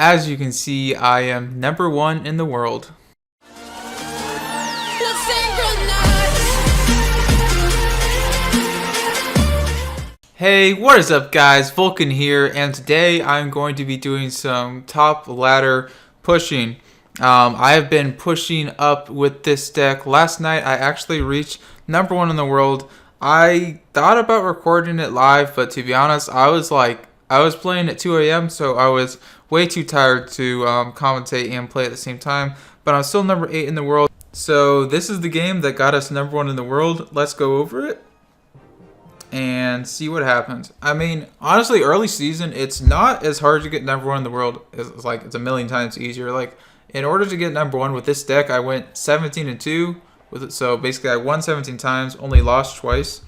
As you can see, I am #1 in the world. Hey, what is up guys? Vulkan here, and today I'm going to be doing some top ladder pushing. I have been pushing up with this deck. Last night I actually reached #1 in the world. I thought about recording it live, but to be honest, I was playing at 2 a.m. so I was way too tired to commentate and play at the same time. But I'm still #8 in the world. So this is the game that got us #1 in the world. Let's go over it and see what happens. I mean, honestly, early season, it's not as hard to get #1 in the world. It's a million times easier. Like, in order to get #1 with this deck, I went 17-2 with it. So basically, I won 17 times, only lost twice.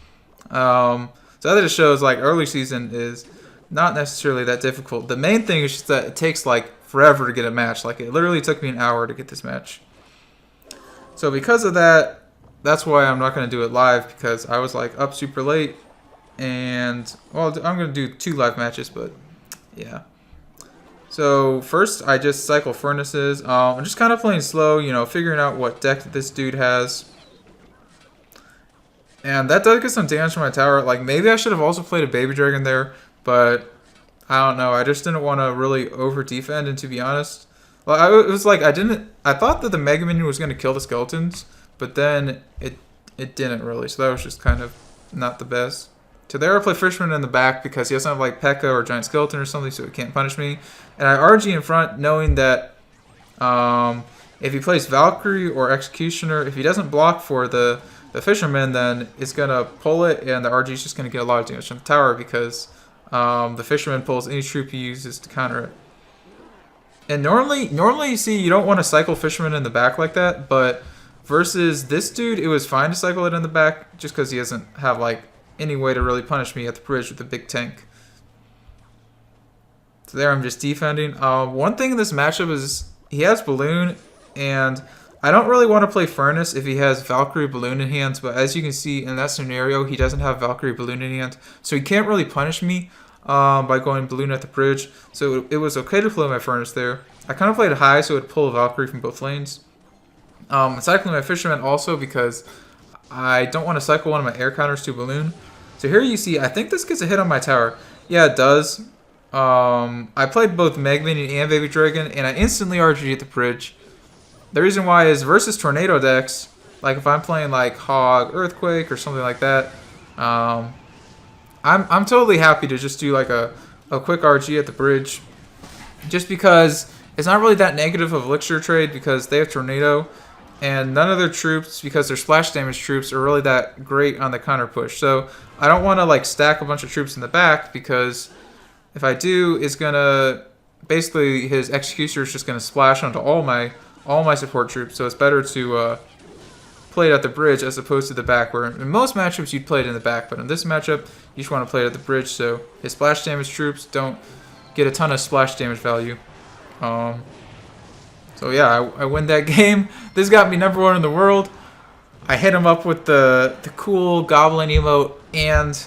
So that just shows like early season is not necessarily that difficult. The main thing is just that it takes like forever to get a match. Like, it literally took me an hour to get this match. So because of that, that's why I'm not going to do it live, because I was like up super late. And, well, I'm going to do 2 live matches, but yeah. So first, I just cycle furnaces. I'm just kind of playing slow, you know, figuring out what deck this dude has. And that does get some damage from my tower. Like, maybe I should have also played a baby dragon there, but I don't know. I just didn't want to really over defend, and to be honest, well, it was like I thought that the Mega Minion was going to kill the skeletons, but then it didn't really. So that was just kind of not the best. So there I play Fisherman in the back because he doesn't have like P.E.K.K.A. or Giant Skeleton or something, so he can't punish me. And I RG in front, knowing that if he plays Valkyrie or Executioner, if he doesn't block for the Fisherman, then it's going to pull it, and the RG is just going to get a lot of damage from the tower because the Fisherman pulls any troop he uses to counter it. And normally you see, you don't want to cycle Fisherman in the back like that, but versus this dude, it was fine to cycle it in the back just because he doesn't have like any way to really punish me at the bridge with the big tank. So there I'm just defending. One thing in this matchup is he has Balloon, and I don't really want to play Furnace if he has Valkyrie Balloon in hand, but as you can see in that scenario, he doesn't have Valkyrie Balloon in hand, so he can't really punish me by going Balloon at the bridge. So it was okay to play my Furnace there. I kind of played high so it would pull a Valkyrie from both lanes. Cycling my Fisherman also because I don't want to cycle one of my air counters to Balloon. So here you see, I think this gets a hit on my tower. Yeah, it does. I played both Mega Minion and Baby Dragon, and I instantly RG at the bridge. The reason why is versus Tornado decks, like if I'm playing like Hog, Earthquake, or something like that, I'm totally happy to just do like a quick RG at the bridge, just because it's not really that negative of Elixir trade because they have Tornado, and none of their troops, because they're splash damage troops, are really that great on the counter push. So I don't want to like stack a bunch of troops in the back, because if I do, it's gonna basically his Executioner is just gonna splash onto all my support troops. So it's better to play it at the bridge as opposed to the back, where in most matchups you'd play it in the back, but in this matchup you just want to play it at the bridge so his splash damage troops don't get a ton of splash damage value. So yeah, I win that game. This got me #1 in the world. I hit him up with the cool goblin emote, and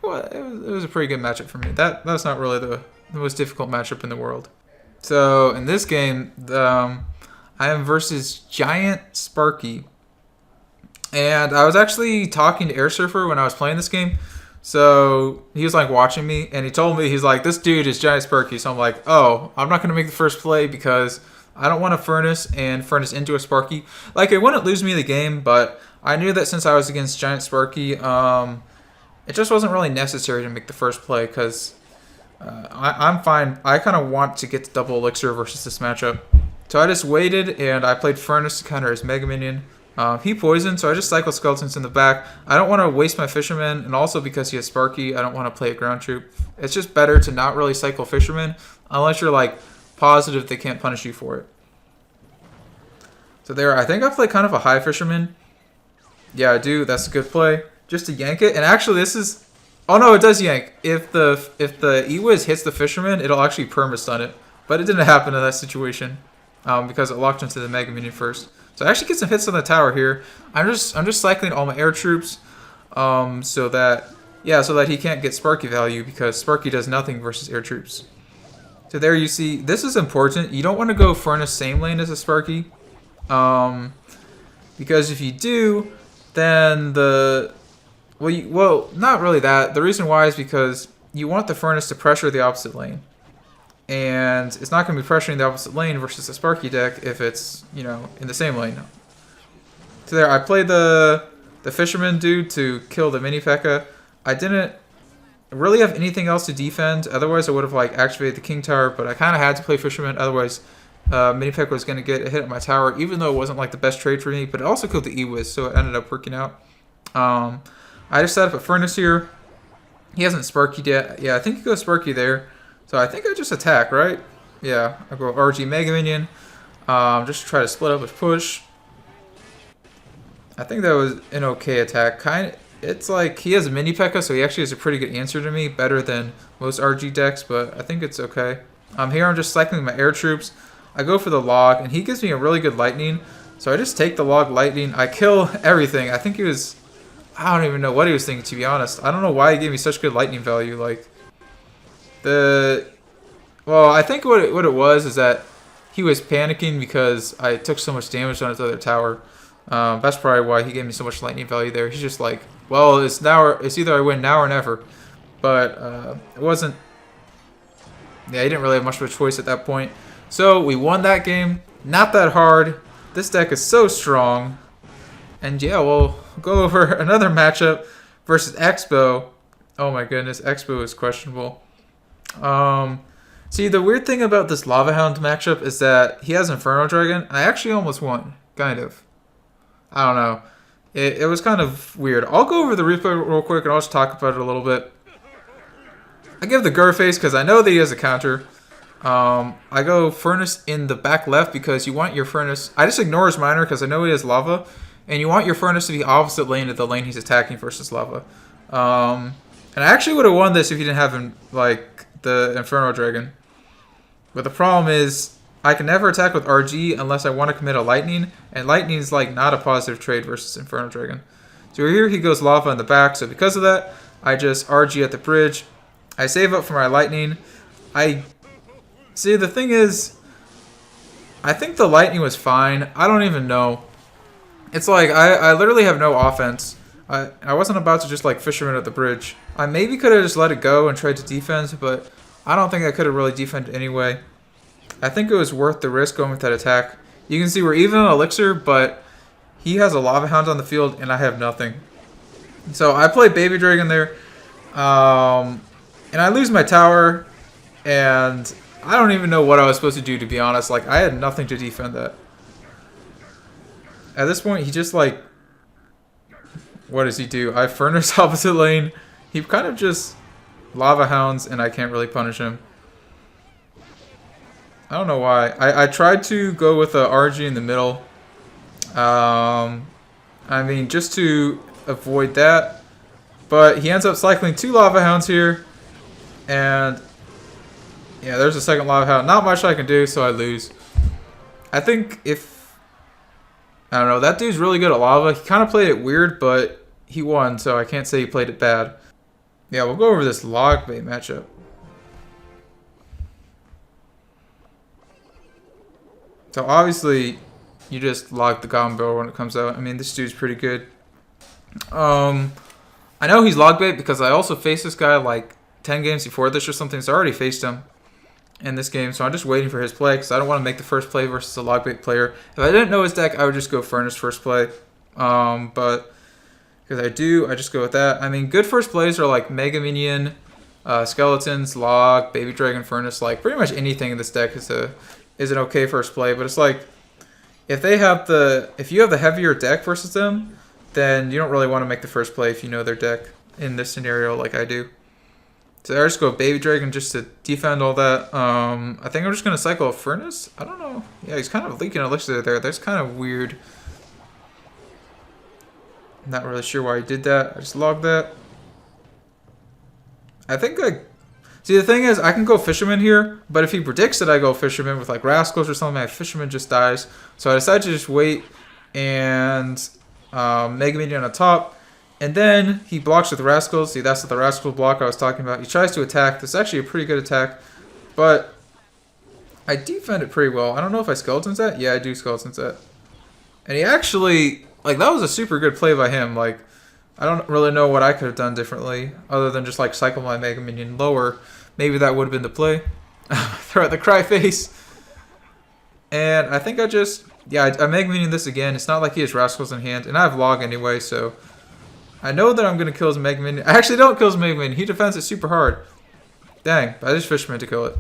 well, it was a pretty good matchup for me. That's not really the most difficult matchup in the world. So in this game, I am versus Giant Sparky, and I was actually talking to Air Surfer when I was playing this game. So he was like watching me, and he told me, he's like, this dude is Giant Sparky. So I'm like, oh, I'm not gonna make the first play because I don't want to Furnace into a Sparky. Like, it wouldn't lose me the game, but I knew that since I was against Giant Sparky, it just wasn't really necessary to make the first play because I'm fine. I kind of want to get to double Elixir versus this matchup. So I just waited, and I played Furnace to counter his Mega Minion. He poisoned, so I just cycle Skeletons in the back. I don't want to waste my Fisherman, and also because he has Sparky, I don't want to play a ground troop. It's just better to not really cycle Fisherman unless you're like positive they can't punish you for it. So there, I think I play kind of a high Fisherman. Yeah, I do. That's a good play. Just to yank it, and actually this is, oh no, it does yank. If the E-Wiz hits the Fisherman, it'll actually perma-stun it, but it didn't happen in that situation because it locked into the Mega Minion first. So I actually get some hits on the tower here. I'm just cycling all my air troops, so that he can't get Sparky value because Sparky does nothing versus air troops. So there you see, this is important. You don't want to go Furnace same lane as a Sparky. Because if you do, then well, not really that. The reason why is because you want the Furnace to pressure the opposite lane. And it's not going to be pressuring the opposite lane versus the Sparky deck if it's, you know, in the same lane. So there, I played the Fisherman dude to kill the Mini P.E.K.K.A. I didn't really have anything else to defend. Otherwise, I would have like activated the King Tower, but I kind of had to play Fisherman. Otherwise, Mini P.E.K.K.A. was going to get a hit at my tower, even though it wasn't like the best trade for me. But it also killed the E-Wiz, so it ended up working out. I just set up a Furnace here. He hasn't Sparkied yet. Yeah, I think he goes Sparky there. So I think I just attack, right? Yeah, I go RG Mega Minion. Just try to split up his push. I think that was an okay attack. It's like he has a Mini P.E.K.K.A, so he actually has a pretty good answer to me, better than most RG decks, but I think it's okay. Here I'm just cycling my air troops. I go for the log, and he gives me a really good lightning. So I just take the log lightning. I kill everything. I think he was... I don't even know what he was thinking, to be honest. I don't know why he gave me such good lightning value. Like, well, I think what it was is that he was panicking because I took so much damage on his other tower. That's probably why he gave me so much lightning value there. He's just like, well, it's either I win now or never. But it wasn't... Yeah, he didn't really have much of a choice at that point. So we won that game. Not that hard. This deck is so strong. And yeah, we'll go over another matchup versus Expo. Oh my goodness, Expo is questionable. See, the weird thing about this Lava Hound matchup is that he has Inferno Dragon. I actually almost won, kind of. I don't know. It was kind of weird. I'll go over the replay real quick and I'll just talk about it a little bit. I give the Gur face because I know that he has a counter. I go Furnace in the back left because you want your Furnace... I just ignore his Miner because I know he has Lava. And you want your Furnace to be opposite lane to the lane he's attacking versus Lava. And I actually would have won this if he didn't have like the Inferno Dragon. But the problem is, I can never attack with RG unless I want to commit a Lightning. And Lightning is like not a positive trade versus Inferno Dragon. So here he goes Lava in the back. So because of that, I just RG at the bridge. I save up for my Lightning. See, the thing is, I think the Lightning was fine. I don't even know. It's like, I literally have no offense. I wasn't about to just like Fisherman at the bridge. I maybe could have just let it go and tried to defend, but I don't think I could have really defended anyway. I think it was worth the risk going with that attack. You can see we're even on Elixir, but he has a Lava Hound on the field and I have nothing. So I play Baby Dragon there. And I lose my tower. And I don't even know what I was supposed to do, to be honest. Like, I had nothing to defend that. At this point, he just like... What does he do? I Furnace opposite lane. He kind of just Lava Hounds, and I can't really punish him. I don't know why. I tried to go with a RG in the middle. I mean, just to avoid that. But he ends up cycling 2 Lava Hounds here. And yeah, there's a second Lava Hound. Not much I can do, so I lose. I think if... I don't know, that dude's really good at Lava. He kind of played it weird, but he won, so I can't say he played it bad. Yeah, we'll go over this log bait matchup. So obviously, you just log the Goblin Barrel when it comes out. I mean, this dude's pretty good. I know he's log bait because I also faced this guy like 10 games before this or something, so I already faced him in this game, so I'm just waiting for his play because I don't want to make the first play versus a log bait player. If I didn't know his deck, I would just go Furnace first play. But because I do, I just go with that. I mean, good first plays are like Mega Minion, Skeletons, Log, Baby Dragon, Furnace. Like pretty much anything in this deck is an okay first play. But it's like if you have the heavier deck versus them, then you don't really want to make the first play if you know their deck in this scenario like I do. So I just go Baby Dragon just to defend all that. I think I'm just going to cycle a Furnace. I don't know. Yeah, he's kind of leaking Elixir there. That's kind of weird. Not really sure why he did that. I just logged that. I think see, the thing is, I can go Fisherman here, but if he predicts that I go Fisherman with like Rascals or something, my Fisherman just dies. So I decided to just wait and Mega Minion on top. And then he blocks with Rascals. See, that's the Rascal block I was talking about. He tries to attack. This is actually a pretty good attack. But I defend it pretty well. I don't know if I skeleton set. Yeah, I do skeleton set. And he actually, like, that was a super good play by him. Like, I don't really know what I could have done differently other than just, like, cycle my Mega Minion lower. Maybe that would have been the play. Throw out the cry face. And I think I just, yeah, I Mega Minion this again. It's not like he has Rascals in hand. And I have Log anyway, so I know that I'm going to kill his Mega Minion. I actually don't kill his Mega Minion. He defends it super hard. Dang, but I just Fisherman to kill it.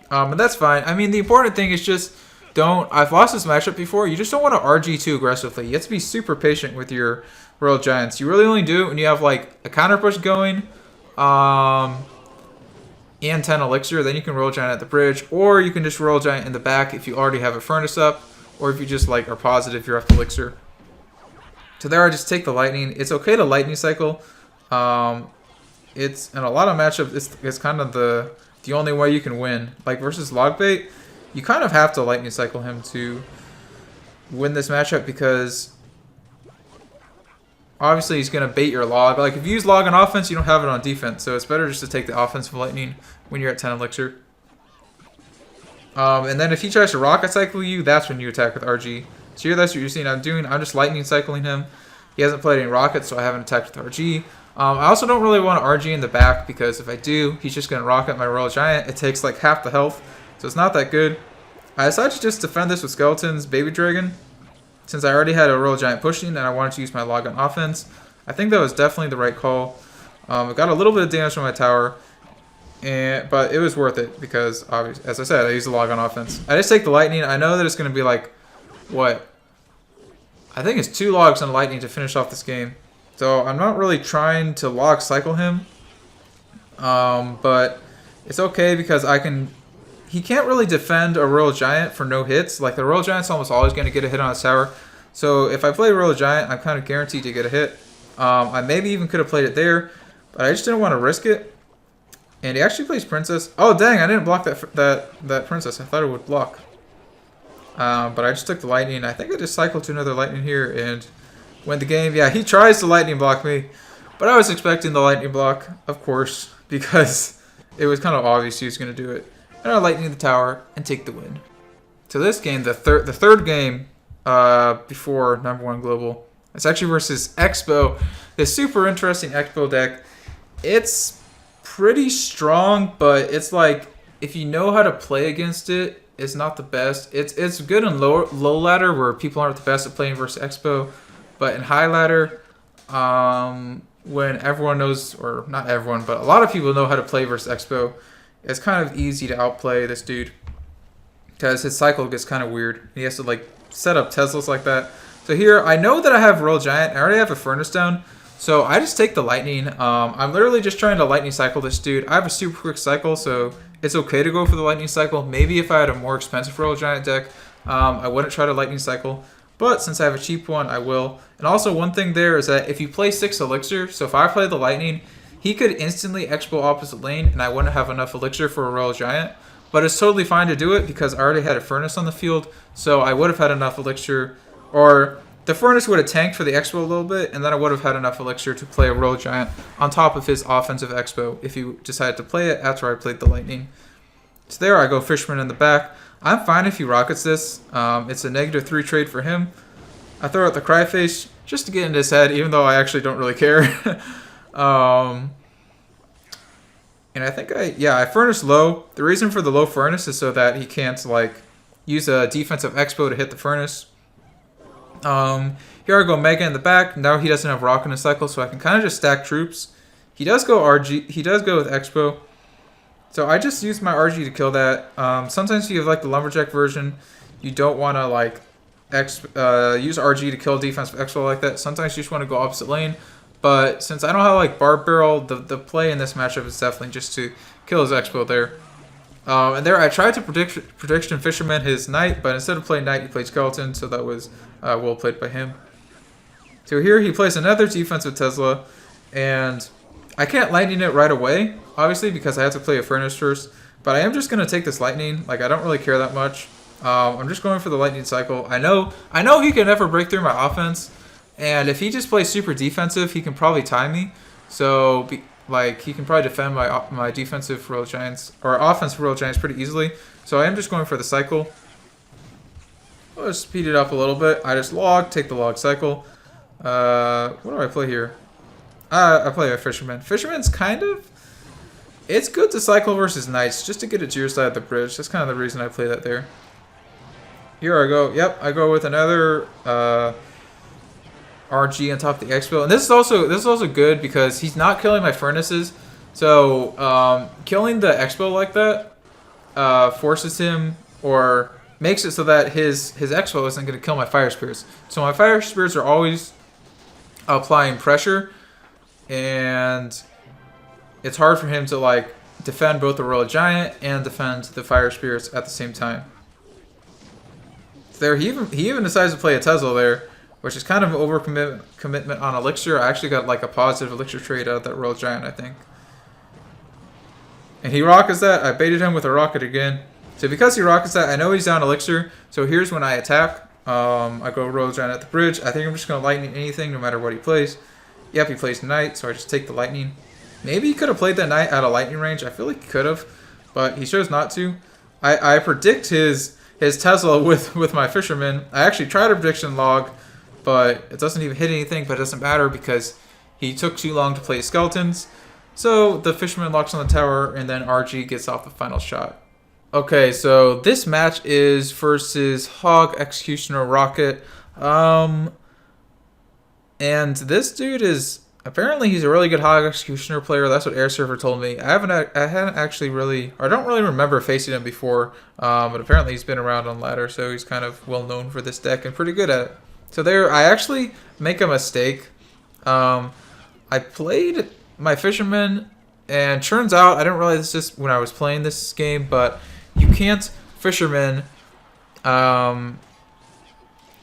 And that's fine. I mean, the important thing is just don't... I've lost this matchup before. You just don't want to RG too aggressively. You have to be super patient with your Royal Giants. You really only do it when you have, like, a counter push going and 10 Elixir. Then you can Royal Giant at the bridge. Or you can just Royal Giant in the back if you already have a Furnace up. Or if you just, like, are positive you're off the Elixir. So there I just take the Lightning. It's okay to Lightning Cycle. It's in a lot of matchups, it's kind of the only way you can win. Like versus Logbait, you kind of have to Lightning Cycle him to win this matchup because obviously he's going to bait your Log. Like if you use Log on offense, you don't have it on defense. So it's better just to take the offensive Lightning when you're at 10 Elixir. And then if he tries to Rocket Cycle you, that's when you attack with RG. So here that's what you're seeing I'm doing. I'm just Lightning Cycling him. He hasn't played any Rockets, so I haven't attacked with RG. I also don't really want to RG in the back because if I do, he's just going to Rocket my Royal Giant. It takes like half the health, so it's not that good. I decided to just defend this with Skeletons, Baby Dragon, since I already had a Royal Giant pushing and I wanted to use my Log on offense. I think that was definitely the right call. I got a little bit of damage from my tower, but it was worth it because, obviously, as I said, I used the Log on offense. I just take the Lightning. I know that it's going to be like, what? I think it's 2 Logs on Lightning to finish off this game. So I'm not really trying to Log cycle him, but it's okay because he can't really defend a Royal Giant for no hits. Like the Royal Giant's almost always going to get a hit on his tower. So if I play Royal Giant, I'm kind of guaranteed to get a hit. I maybe even could have played it there, but I just didn't want to risk it. And he actually plays Princess. Oh dang, I didn't block that Princess. I thought it would block. But I just took the Lightning. I think I just cycled to another Lightning here and win the game. Yeah, he tries to Lightning block me, but I was expecting the Lightning block, of course, because it was kind of obvious he was going to do it. And I Lightning the tower and take the win. So this game, the third game before #1 Global, it's actually versus Expo. This super interesting Expo deck. It's pretty strong, but it's like if you know how to play against it, it's not the best. It's good in low ladder where people aren't the best at playing versus Expo. But in high ladder, when everyone knows, or not everyone, but a lot of people know how to play versus Expo, it's kind of easy to outplay this dude. Because his cycle gets kind of weird. He has to like set up Teslas like that. So here, I know that I have Royal Giant. I already have a Furnace down. So I just take the Lightning. I'm literally just trying to Lightning cycle this dude. I have a super quick cycle, so it's okay to go for the Lightning cycle. Maybe if I had a more expensive Royal Giant deck, I wouldn't try to Lightning cycle. But since I have a cheap one, I will. And also one thing there is that if you play 6 Elixir, so if I play the Lightning, he could instantly Expo opposite lane and I wouldn't have enough Elixir for a Royal Giant. But it's totally fine to do it because I already had a Furnace on the field, so I would have had enough Elixir. Or the Furnace would have tanked for the Expo a little bit, and then I would have had enough Elixir to play a Royal Giant on top of his offensive Expo if he decided to play it after I played the Lightning. So there I go Fisherman in the back. I'm fine if he rockets this. It's a -3 trade for him. I throw out the cry face just to get into his head, even though I actually don't really care. And I think I Furnace low. The reason for the low Furnace is so that he can't like use a defensive Expo to hit the Furnace. Here I go Mega in the back. Now he doesn't have Rock in his cycle, so I can kind of just stack troops. He does go RG. He does go with Expo. So I just use my RG to kill that. Sometimes if you have like the Lumberjack version, you don't want to like use RG to kill defensive Expo like that. Sometimes you just want to go opposite lane. But since I don't have like Barb Barrel, the play in this matchup is definitely just to kill his Expo there. And there I tried to prediction Fisherman his Knight, but instead of playing Knight, he played Skeleton, so that was well played by him. So here he plays another defensive Tesla, and I can't Lightning it right away, obviously, because I have to play a Furnace first. But I am just going to take this Lightning. Like, I don't really care that much. I'm just going for the Lightning cycle. I know he can never break through my offense. And if he just plays super defensive, he can probably tie me. So like he can probably defend my defensive royal giants or offensive royal giants pretty easily. So I am just going for the cycle. I'll just speed it up a little bit. I just log, take the log cycle. What do I play here? I play a Fisherman. Fisherman's kind of... It's good to cycle versus knights, just to get it to your side of the bridge. That's kind of the reason I play that there. Here I go. Yep, I go with another RG on top of the Expo. And this is also good because he's not killing my furnaces. So killing the Expo like that forces him or makes it so that his Expo isn't going to kill my fire spirits. So my fire spirits are always applying pressure, and it's hard for him to like defend both the royal giant and defend the fire spirits at the same time. There, he even decides to play a Tesla there, which is kind of an commitment on elixir. I actually got like a positive elixir trade out of that royal giant, I think. And he rockets that. I baited him with a rocket again. So because he rockets that, I know he's down elixir. So here's when I attack. I go royal giant at the bridge. I think I'm just going to lightning anything no matter what he plays. Yep, he plays knight, so I just take the lightning. Maybe he could have played that knight out of lightning range. I feel like he could have, but he chose not to. I predict his Tesla with my Fisherman. I actually tried a prediction log, but it doesn't even hit anything, but it doesn't matter because he took too long to play skeletons. So the Fisherman locks on the tower, and then RG gets off the final shot. Okay, so this match is versus Hog, Executioner, Rocket. And this dude is... Apparently he's a really good Hog Executioner player. That's what Air Server told me. I hadn't actually really... Or I don't really remember facing him before. But apparently he's been around on ladder, so he's kind of well known for this deck and pretty good at it. So there, I actually make a mistake. I played my Fisherman, and turns out, I didn't realize this when I was playing this game, but you can't Fisherman a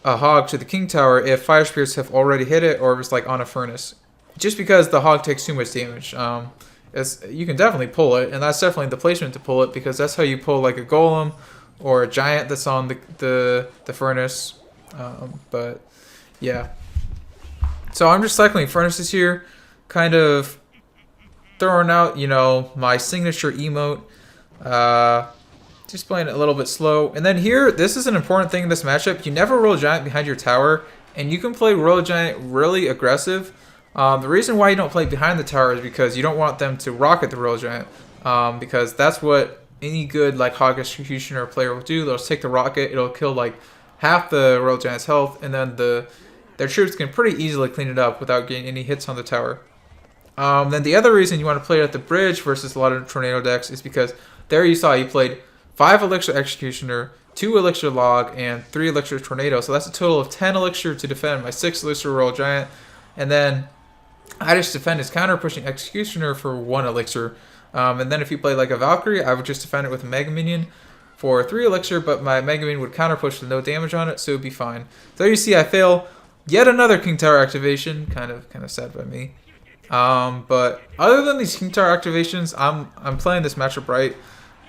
Hog to the King Tower if Fire Spirits have already hit it or if it's like on a furnace. Just because the Hog takes too much damage. You can definitely pull it, and that's definitely the placement to pull it because that's how you pull like a Golem or a Giant that's on the furnace. But yeah. So I'm just cycling furnaces here, kind of throwing out, you know, my signature emote. Just playing it a little bit slow. And then here, this is an important thing in this matchup. You never roll Giant behind your tower, and you can play Royal Giant really aggressive. The reason why you don't play behind the tower is because you don't want them to rocket the Royal Giant, because that's what any good like Hog Executioner player will do. They'll take the rocket, it'll kill like half the Royal Giant's health, and then their troops can pretty easily clean it up without getting any hits on the tower. Then the other reason you want to play it at the bridge versus a lot of tornado decks is because there you saw you played 5 Elixir Executioner, 2 Elixir Log, and 3 Elixir Tornado. So that's a total of 10 Elixir to defend my 6 Elixir Royal Giant. And then I just defend his counter pushing Executioner for 1 Elixir. And then if you play like a Valkyrie, I would just defend it with a Mega Minion for 3 Elixir, but my Mega Minion would counter push with no damage on it, so it would be fine. So there you see I fail yet another King Tower activation. Kind of sad by me. But other than these King Tower activations, I'm playing this matchup right.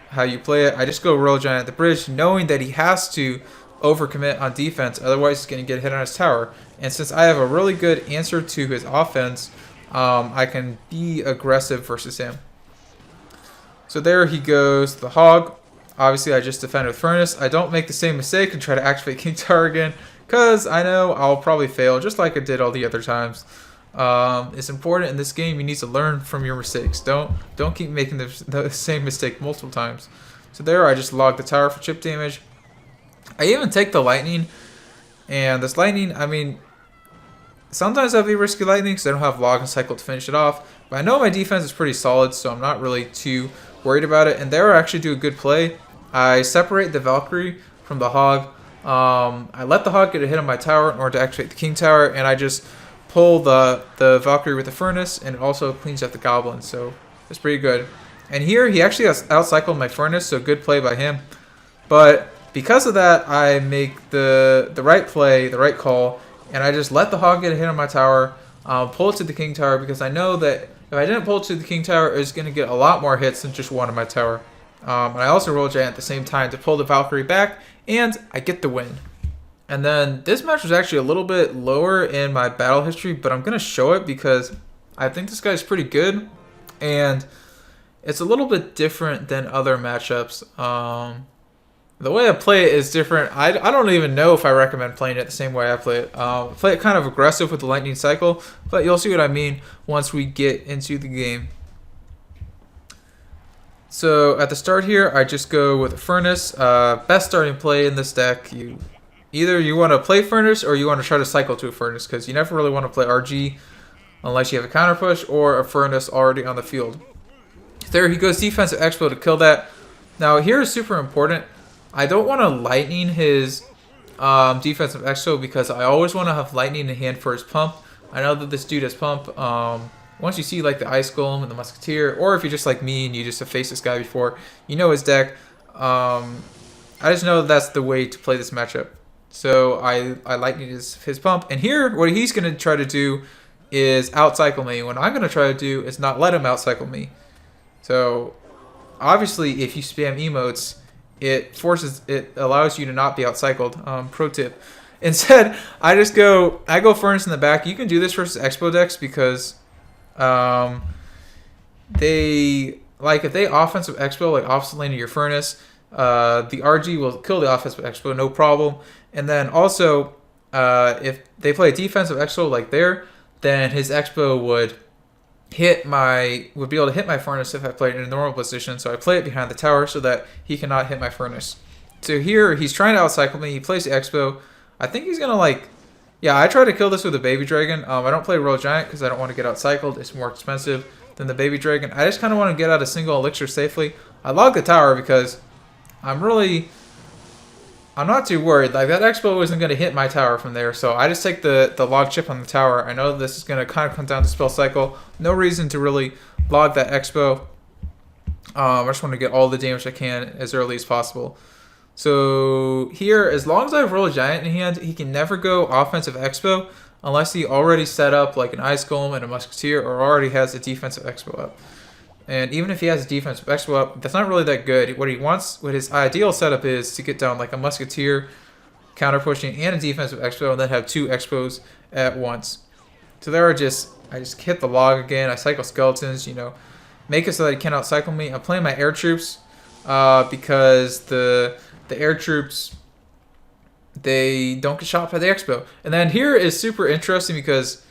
How you play it, I just go Royal Giant at the bridge, knowing that he has to overcommit on defense, otherwise he's going to get hit on his tower. And since I have a really good answer to his offense, I can be aggressive versus him. So there he goes, the Hog. Obviously, I just defend with Furnace. I don't make the same mistake and try to activate King Tower again, because I know I'll probably fail, just like I did all the other times. It's important in this game. You need to learn from your mistakes. Don't keep making the same mistake multiple times. So there, I just log the tower for chip damage. I even take the lightning, and this lightning, I mean, sometimes I'll be risky lightning because I don't have log and cycle to finish it off. But I know my defense is pretty solid, so I'm not really too worried about it. And there, I actually do a good play. I separate the Valkyrie from the Hog. I let the Hog get a hit on my tower in order to activate the King Tower, and I just pull the Valkyrie with the Furnace, and it also cleans up the Goblin, so it's pretty good. And here, he actually has outcycled my Furnace, so good play by him. But because of that, I make the right play, the right call, and I just let the Hog get a hit on my tower, pull it to the King Tower, because I know that if I didn't pull it to the King Tower, it's going to get a lot more hits than just one on my tower. And I also roll Giant at the same time to pull the Valkyrie back, and I get the win. And then this match was actually a little bit lower in my battle history, but I'm going to show it because I think this guy's pretty good. and it's a little bit different than other matchups. The way I play it is different. I don't even know if I recommend playing it the same way I play it. Play it kind of aggressive with the lightning cycle, but you'll see what I mean once we get into the game. So at the start here, I just go with a Furnace. Best starting play in this deck. Either you want to play Furnace or you want to try to cycle to a Furnace, because you never really want to play RG unless you have a counter push or a Furnace already on the field. There he goes, defensive expo to kill that. Now here is super important. I don't want to lightning his defensive expo because I always want to have lightning in hand for his pump. I know that this dude has pump. Once you see like the Ice Golem and the Musketeer, or if you're just like me and you just have faced this guy before, you know his deck. I just know that's the way to play this matchup. So I lightning his pump. And here, what he's going to try to do is outcycle me. What I'm going to try to do is not let him outcycle me. So obviously, if you spam emotes, it allows you to not be outcycled. Pro tip. Instead, I go Furnace in the back. You can do this versus Expo decks because if they offensive Expo, like opposite lane of your Furnace, the RG will kill the offensive Expo, no problem. And then also, if they play a defensive Expo like there, then his Expo would be able to hit my Furnace if I played in a normal position. So I play it behind the tower so that he cannot hit my Furnace. So here he's trying to outcycle me. He plays the Expo. I think he's gonna I try to kill this with a Baby Dragon. I don't play Royal Giant because I don't want to get outcycled. It's more expensive than the Baby Dragon. I just kind of want to get out a single elixir safely. I log the tower because I'm not too worried. Like, that Expo isn't going to hit my tower from there, so I just take the log chip on the tower. I know this is going to kind of come down to spell cycle. No reason to really log that Expo. I just want to get all the damage I can as early as possible. So here, as long as I have Royal Giant in hand, he can never go offensive Expo unless he already set up like an Ice Golem and a Musketeer, or already has a defensive Expo up. And even if he has a defensive Expo up, that's not really that good. What his ideal setup is to get down like a Musketeer, counter pushing, and a defensive Expo, and then have two Expos at once. So there I just hit the log again. I cycle skeletons, make it so that he cannot cycle me. I'm playing my air troops because the air troops, they don't get shot by the Expo. And then here is super interesting because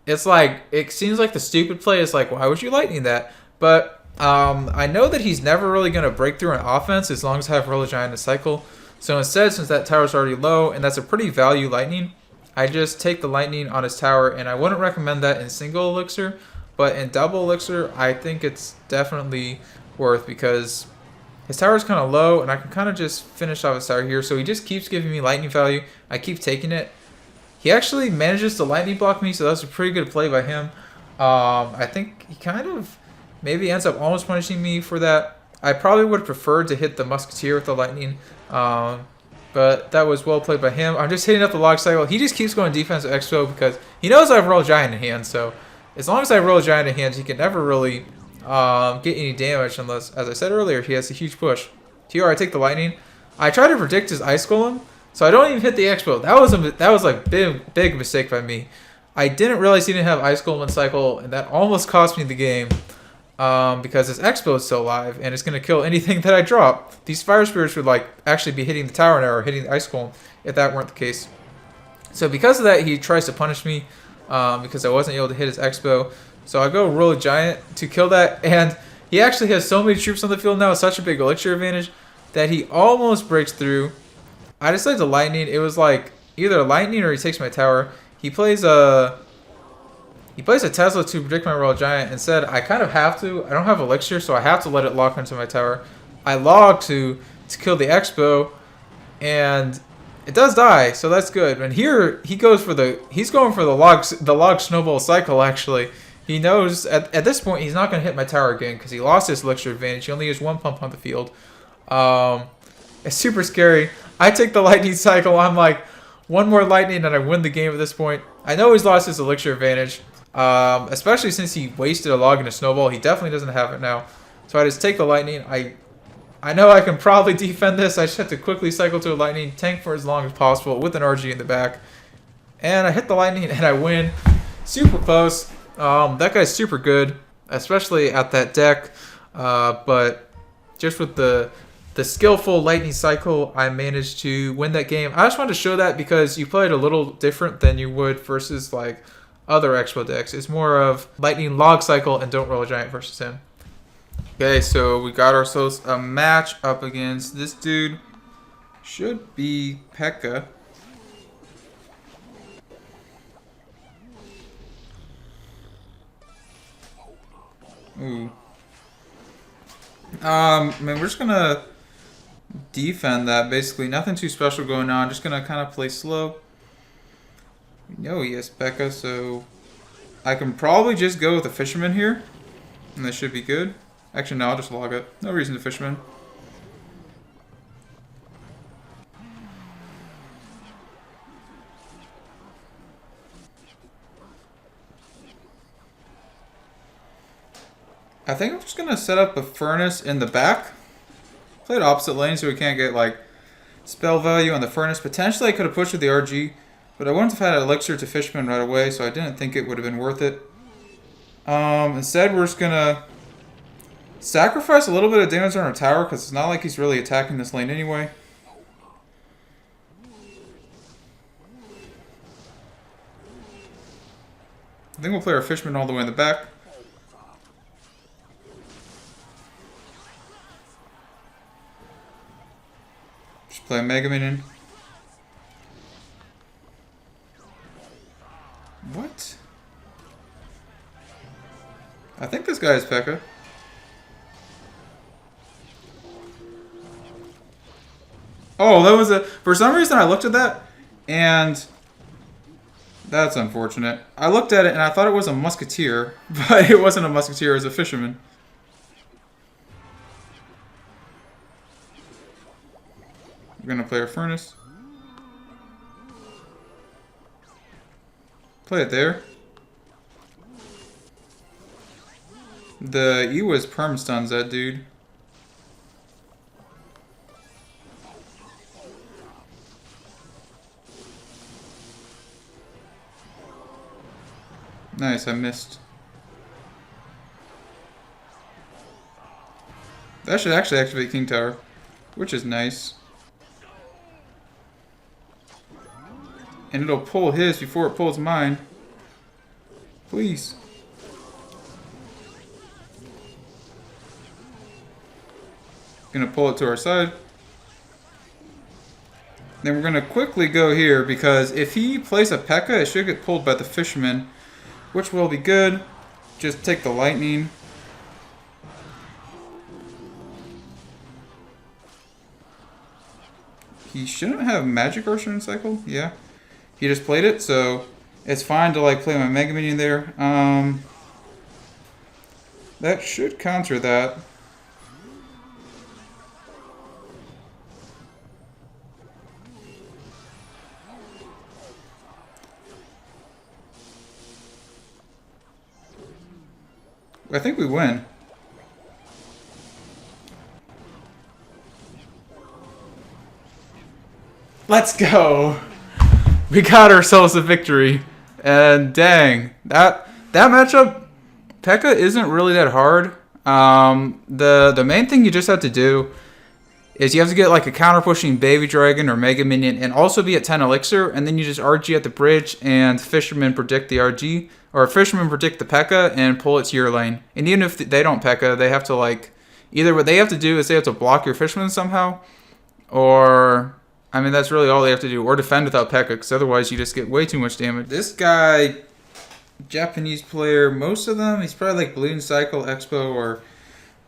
it's like, it seems like the stupid play is like, why would you lightning that? But I know that he's never really going to break through an offense as long as I have Royal Giant to cycle. So instead, since that tower's already low, and that's a pretty value lightning, I just take the lightning on his tower, and I wouldn't recommend that in single elixir, but in double elixir, I think it's definitely worth, because his tower is kind of low, and I can kind of just finish off his tower here. So he just keeps giving me lightning value. I keep taking it. He actually manages to lightning block me, so that's a pretty good play by him. I think he kind of maybe ends up almost punishing me for that. I probably would have preferred to hit the Musketeer with the lightning, but that was well played by him. I'm just hitting up the log cycle. He just keeps going defensive Expo because he knows I have Royal Giant in hand, so as long as I have Royal Giant in hand, he can never really get any damage unless, as I said earlier, he has a huge push. Here I take the lightning. I try to predict his Ice Golem, so I don't even hit the Expo. That was like big mistake by me. I didn't realize he didn't have Ice Golem in cycle, and that almost cost me the game because his Expo is still alive, and it's going to kill anything that I drop. These Fire Spirits would actually be hitting the tower now, or hitting the Ice Golem, if that weren't the case. So because of that, he tries to punish me because I wasn't able to hit his Expo. So I go Royal Giant to kill that, and he actually has so many troops on the field now, such a big elixir advantage, that he almost breaks through. I decided to lightning. It was like either lightning or he takes my tower. He plays a Tesla to predict my Royal Giant. Instead, I kind of have to. I don't have elixir, so I have to let it lock into my tower. I log to kill the Expo, and it does die, so that's good. And here he's going for the log snowball cycle. Actually, he knows at this point he's not going to hit my tower again because he lost his elixir advantage. He only used one pump on the field. It's super scary. I take the lightning cycle. I'm like, one more lightning and I win the game at this point. I know he's lost his elixir advantage, especially since he wasted a log and a snowball. He definitely doesn't have it now. So I just take the lightning. I know I can probably defend this. I just have to quickly cycle to a lightning, tank for as long as possible with an RG in the back. And I hit the lightning and I win. Super close. That guy's super good. especially at that deck. But just with the skillful lightning cycle, I managed to win that game. I just wanted to show that because you played a little different than you would versus like other Expo decks. It's more of lightning log cycle and don't roll a giant versus him. Okay, so we got ourselves a match up against this dude. Should be P.E.K.K.A. Ooh. I mean, we're just gonna defend that, basically. Nothing too special going on. Just gonna kind of play slow. We know he has P.E.K.K.A, so I can probably just go with a Fisherman here. And that should be good. Actually, no, I'll just log it. No reason to Fisherman. I think I'm just gonna set up a furnace in the back. Play it opposite lane so we can't get like spell value on the furnace. Potentially I could have pushed with the RG, but I wouldn't have had elixir to Fisherman right away, so I didn't think it would have been worth it. Instead we're just gonna sacrifice a little bit of damage on our tower because it's not like he's really attacking this lane anyway. I think we'll play our Fisherman all the way in the back. Just play a Mega Minion. What? I think this guy is P.E.K.K.A. Oh, that was a... For some reason I looked at that, and... That's unfortunate. I looked at it and I thought it was a Musketeer, but it wasn't a Musketeer, it was a Fisherman. We're gonna play our Furnace. Play it there. The Ewa's perm stuns that dude. Nice, I missed. That should actually activate King Tower, which is nice. And it'll pull his before it pulls mine. Please. Gonna pull it to our side. Then we're gonna quickly go here because if he plays a P.E.K.K.A, it should get pulled by the Fisherman, which will be good. Just take the lightning. He shouldn't have Magic Archer in cycle. Yeah. He just played it, so it's fine to like play my Mega Minion there. That should counter that. I think we win. Let's go. We got ourselves a victory. And dang, that matchup, P.E.K.K.A isn't really that hard. The main thing you just have to do is you have to get like a counter pushing Baby Dragon or Mega Minion and also be at 10 Elixir, and then you just RG at the bridge and Fisherman predict the RG, or Fisherman predict the P.E.K.K.A and pull it to your lane. And even if they don't P.E.K.K.A, they have to like, either what they have to do is they have to block your Fisherman somehow, or, I mean, that's really all they have to do, or defend without P.E.K.K.A, because otherwise you just get way too much damage. This guy, Japanese player, most of them, he's probably like Balloon Cycle, Expo, or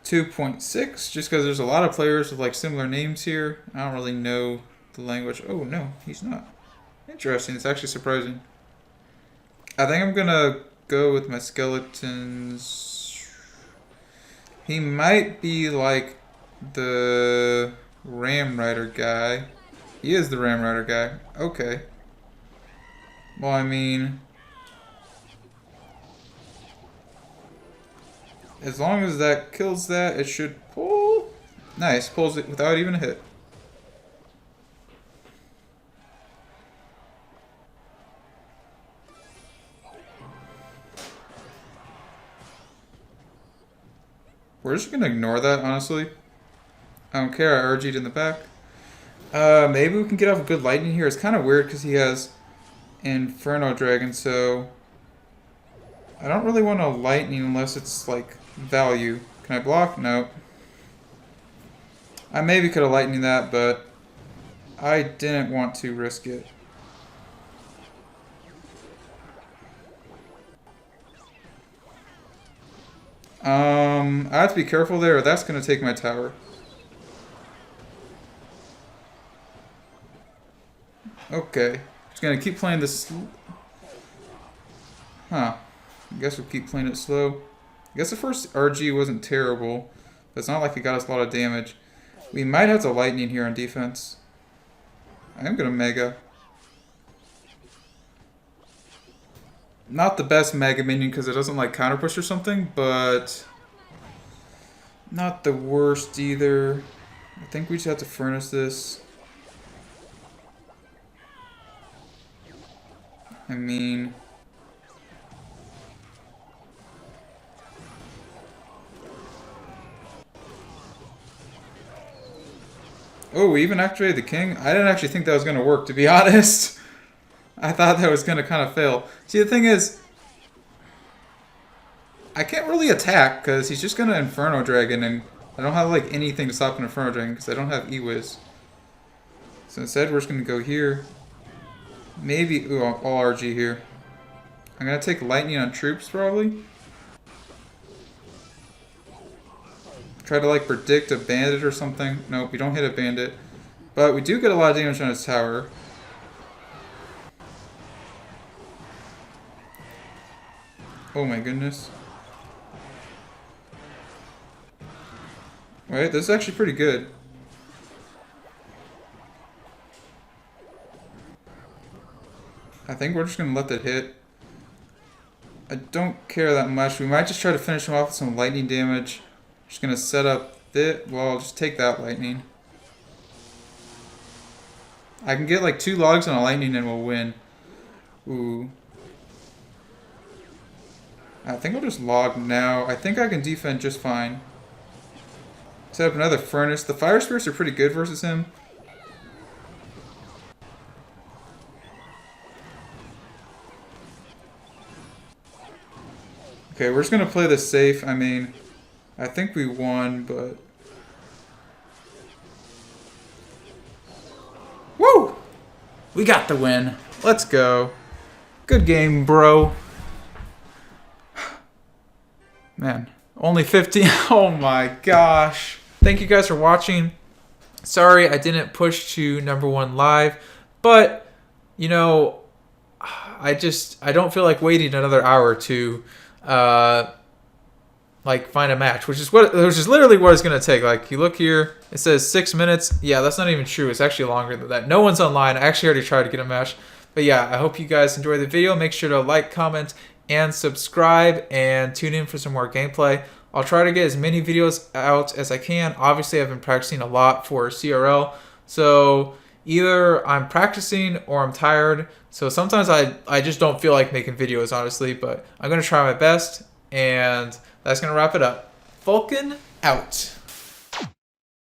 2.6, just because there's a lot of players with like similar names here. I don't really know the language. Oh no, he's not. Interesting, it's actually surprising. I think I'm gonna go with my skeletons. He might be like the Ram Rider guy. He is the Ram Rider guy. Okay. Well, I mean, as long as that kills that, it should pull. Nice, pulls it without even a hit. We're just gonna ignore that, honestly. I don't care, I RG'd in the back. Maybe we can get off a good lightning here. It's kind of weird because he has Inferno Dragon, so I don't really want a lightning unless it's like value. Can I block? No. I maybe could have lightning that, but I didn't want to risk it. I have to be careful there, or that's going to take my tower. Okay. Just going to keep playing this. Huh. I guess we'll keep playing it slow. I guess the first RG wasn't terrible, but it's not like it got us a lot of damage. We might have to lightning here on defense. I am going to mega. Not the best mega minion because it doesn't like counter push or something, but not the worst either. I think we just have to furnace this. I mean, oh, we even activated the king? I didn't actually think that was going to work, to be honest. I thought that was going to kind of fail. See, the thing is, I can't really attack because he's just going to Inferno Dragon, and I don't have like anything to stop an Inferno Dragon because I don't have E-Wiz. So instead, we're just going to go here. Maybe, ooh, all RG here. I'm going to take lightning on troops, probably. Try to like predict a bandit or something. Nope, we don't hit a bandit. But we do get a lot of damage on his tower. Oh my goodness. Wait, this is actually pretty good. I think we're just going to let that hit. I don't care that much. We might just try to finish him off with some lightning damage. Just going to set up this. Well, I'll just take that lightning. I can get like 2 logs on a lightning and we'll win. Ooh. I think I'll just log now. I think I can defend just fine. Set up another furnace. The fire spirits are pretty good versus him. Okay, we're just going to play this safe. I mean, I think we won, but... Woo! We got the win. Let's go. Good game, bro. Man, only 15. Oh my gosh. Thank you guys for watching. Sorry I didn't push to #1 live, but, you know, I don't feel like waiting another hour to... like find a match, which is literally what it's gonna take. Like, you look here, it says 6 minutes. Yeah, that's not even true. It's actually longer than that. No one's online. I actually already tried to get a match. But yeah, I hope you guys enjoyed the video. Make sure to like, comment, and subscribe, and tune in for some more gameplay. I'll try to get as many videos out as I can. Obviously, I've been practicing a lot for CRL, so either I'm practicing or I'm tired. So sometimes I just don't feel like making videos, honestly, but I'm going to try my best, and that's going to wrap it up. Vulkan out.